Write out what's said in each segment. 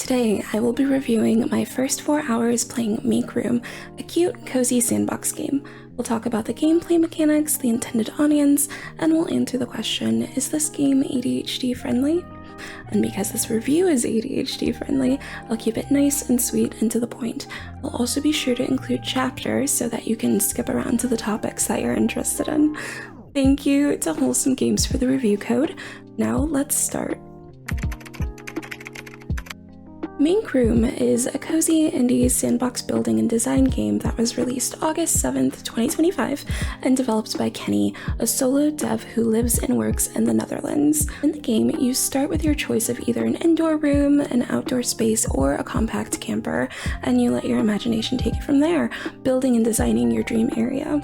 Today, I will be reviewing my first 4 hours playing Make Room, a cute, cozy sandbox game. We'll talk about the gameplay mechanics, the intended audience, and we'll answer the question, is this game ADHD friendly? And because this review is ADHD friendly, I'll keep it nice and sweet and to the point. I'll also be sure to include chapters so that you can skip around to the topics that you're interested in. Thank you to Wholesome Games for the review code. Now let's start. Make Room is a cozy indie sandbox building and design game that was released August 7th, 2025, and developed by Kenny, a solo dev who lives and works in the Netherlands. In the game, you start with your choice of either an indoor room, an outdoor space, or a compact camper, and you let your imagination take you from there, building and designing your dream area.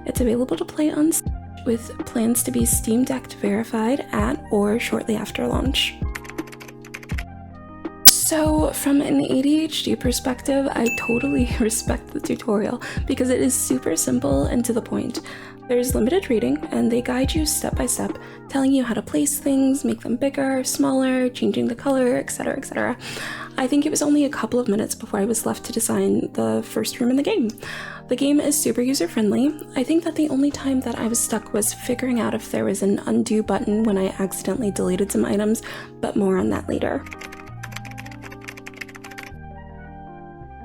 It's available to play on Steam, with plans to be Steam Deck verified at or shortly after launch. So from an ADHD perspective, I totally respect the tutorial because it is super simple and to the point. There's limited reading and they guide you step by step, telling you how to place things, make them bigger, smaller, changing the color, etc, etc. I think it was only a couple of minutes before I was left to design the first room in the game. The game is super user-friendly. I think that the only time that I was stuck was figuring out if there was an undo button when I accidentally deleted some items, but more on that later.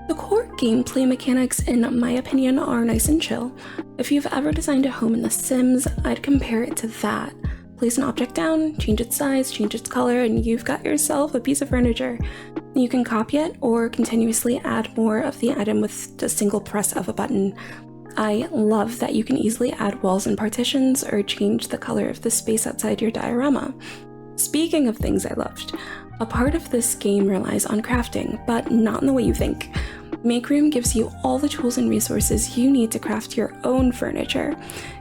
The core gameplay mechanics, in my opinion, are nice and chill. If you've ever designed a home in The Sims, I'd compare it to that. Place an object down, change its size, change its color, and you've got yourself a piece of furniture. You can copy it or continuously add more of the item with a single press of a button. I love that you can easily add walls and partitions or change the color of the space outside your diorama. Speaking of things I loved, a part of this game relies on crafting, but not in the way you think. Make Room gives you all the tools and resources you need to craft your own furniture.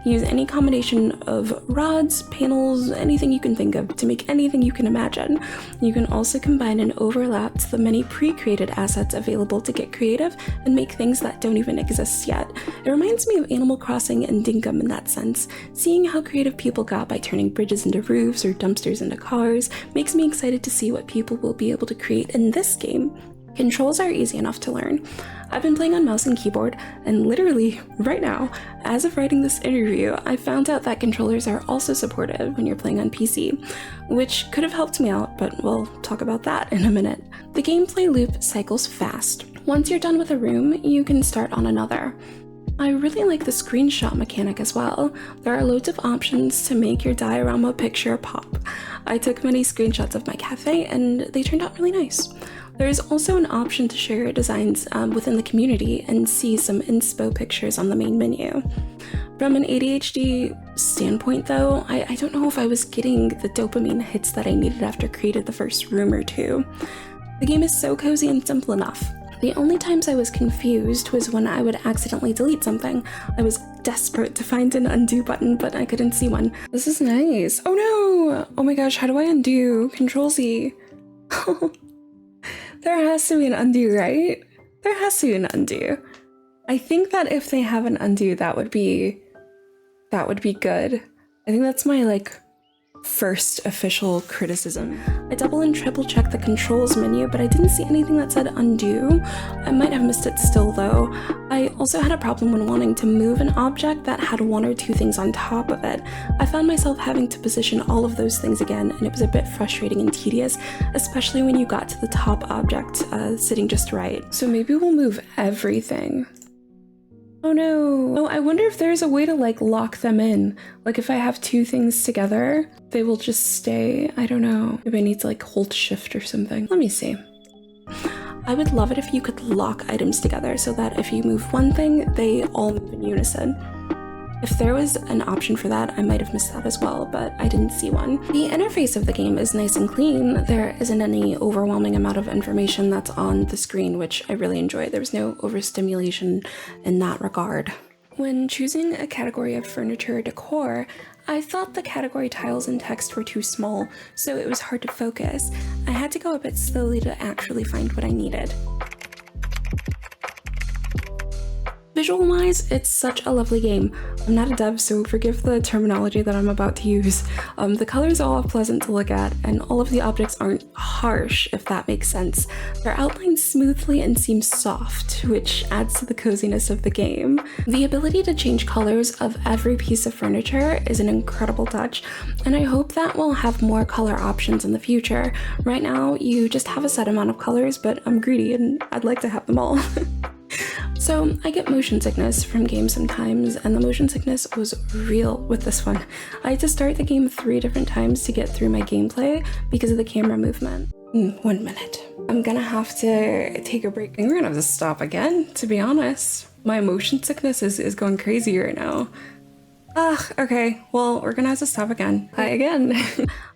Use any combination of rods, panels, anything you can think of to make anything you can imagine. You can also combine and overlap the many pre-created assets available to get creative and make things that don't even exist yet. It reminds me of Animal Crossing and Dinkum in that sense. Seeing how creative people got by turning bridges into roofs or dumpsters into cars makes me excited to see what people will be able to create in this game. Controls are easy enough to learn. I've been playing on mouse and keyboard, and literally right now, as of writing this interview, I found out that controllers are also supported when you're playing on PC, which could have helped me out, but we'll talk about that in a minute. The gameplay loop cycles fast. Once you're done with a room, you can start on another. I really like the screenshot mechanic as well. There are loads of options to make your diorama picture pop. I took many screenshots of my cafe and they turned out really nice. There is also an option to share your designs within the community and see some inspo pictures on the main menu. From an ADHD standpoint though, I don't know if I was getting the dopamine hits that I needed after creating the first room or two. The game is so cozy and simple enough. The only times I was confused was when I would accidentally delete something. I was desperate to find an undo button, but I couldn't see one. This is nice. Oh no! Oh my gosh, how do I undo? Control Z. There has to be an undo, right? There has to be an undo. I think that if they have an undo, that would be good. I think that's my first official criticism. I double and triple checked the controls menu, but I didn't see anything that said undo. I might have missed it still though. I also had a problem when wanting to move an object that had one or two things on top of it. I found myself having to position all of those things again, and it was a bit frustrating and tedious, especially when you got to the top object sitting just right. So maybe we'll move everything. Oh no. Oh, I wonder if there's a way to lock them in. If I have two things together, they will just stay. I don't know. Maybe I need to hold shift or something. Let me see. I would love it if you could lock items together so that if you move one thing, they all move in unison. If there was an option for that, I might have missed that as well, but I didn't see one. The interface of the game is nice and clean. There isn't any overwhelming amount of information that's on the screen, which I really enjoy. There was no overstimulation in that regard. When choosing a category of furniture or decor, I thought the category tiles and text were too small, so it was hard to focus. I had to go a bit slowly to actually find what I needed. Visual-wise, it's such a lovely game. I'm not a dev, so forgive the terminology that I'm about to use. The colors are all pleasant to look at, and all of the objects aren't harsh, if that makes sense. They're outlined smoothly and seem soft, which adds to the coziness of the game. The ability to change colors of every piece of furniture is an incredible touch, and I hope that we'll have more color options in the future. Right now, you just have a set amount of colors, but I'm greedy and I'd like to have them all. So I get motion sickness from games sometimes, and the motion sickness was real with this one. I had to start the game 3 different times to get through my gameplay because of the camera movement. 1 minute. I'm gonna have to take a break. And we're gonna have to stop again, to be honest. My motion sickness is going crazy right now. Okay, well, we're gonna have to stop again. Hi again.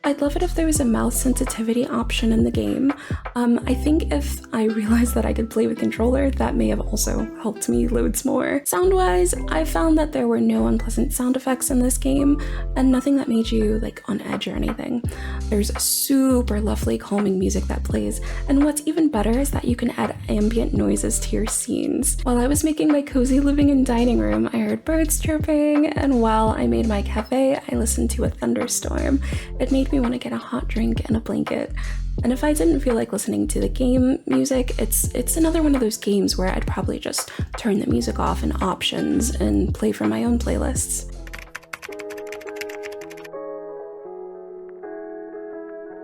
I'd love it if there was a mouth sensitivity option in the game. I think if I realized that I could play with controller, that may have also helped me loads more. Sound-wise, I found that there were no unpleasant sound effects in this game, and nothing that made you, like, on edge or anything. There's super lovely calming music that plays, and what's even better is that you can add ambient noises to your scenes. While I was making my cozy living and dining room, I heard birds chirping, and while I made my cafe, I listened to a thunderstorm. It made me want to get a hot drink and a blanket. And if I didn't feel like listening to the game music, it's another one of those games where I'd probably just turn the music off in options and play from my own playlists.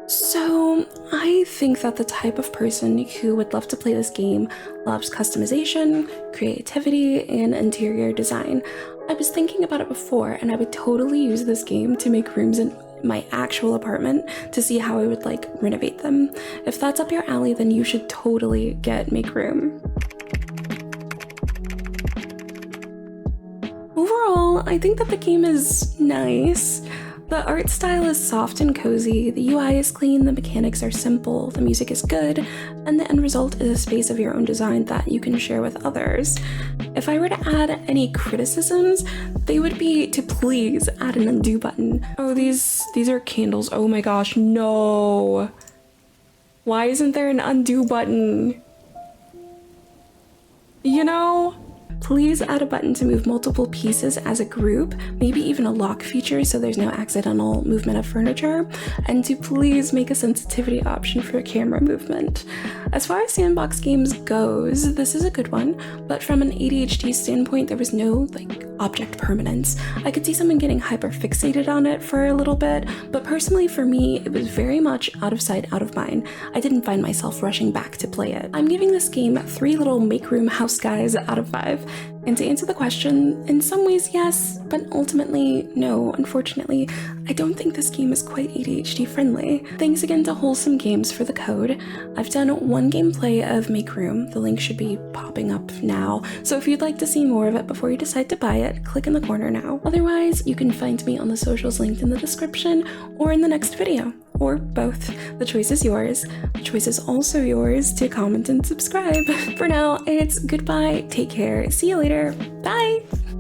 So, I think that the type of person who would love to play this game loves customization, creativity, and interior design. I was thinking about it before, and I would totally use this game to make rooms in my actual apartment to see how I would like renovate them. If that's up your alley, then you should totally get Make Room. Overall, I think that the game is nice. The art style is soft and cozy, the UI is clean, the mechanics are simple, the music is good, and the end result is a space of your own design that you can share with others. If I were to add any criticisms, they would be to please add an undo button. Oh, these are candles. Oh my gosh, no. Why isn't there an undo button? You know? Please add a button to move multiple pieces as a group, maybe even a lock feature so there's no accidental movement of furniture, and to please make a sensitivity option for camera movement. As far as sandbox games goes, this is a good one, but from an ADHD standpoint, there was no, like, object permanence. I could see someone getting hyper-fixated on it for a little bit, but personally for me, it was very much out of sight, out of mind. I didn't find myself rushing back to play it. I'm giving this game 3 little Make Room house guys out of 5. And to answer the question, in some ways yes, but ultimately no. Unfortunately, I don't think this game is quite ADHD friendly. Thanks again to Wholesome Games for the code. I've done 1 gameplay of Make Room. The link should be popping up now. So if you'd like to see more of it before you decide to buy it, click in the corner now. Otherwise, you can find me on the socials linked in the description or in the next video. Or both. The choice is yours. The choice is also yours to comment and subscribe. For now, it's goodbye, take care, see you later, bye!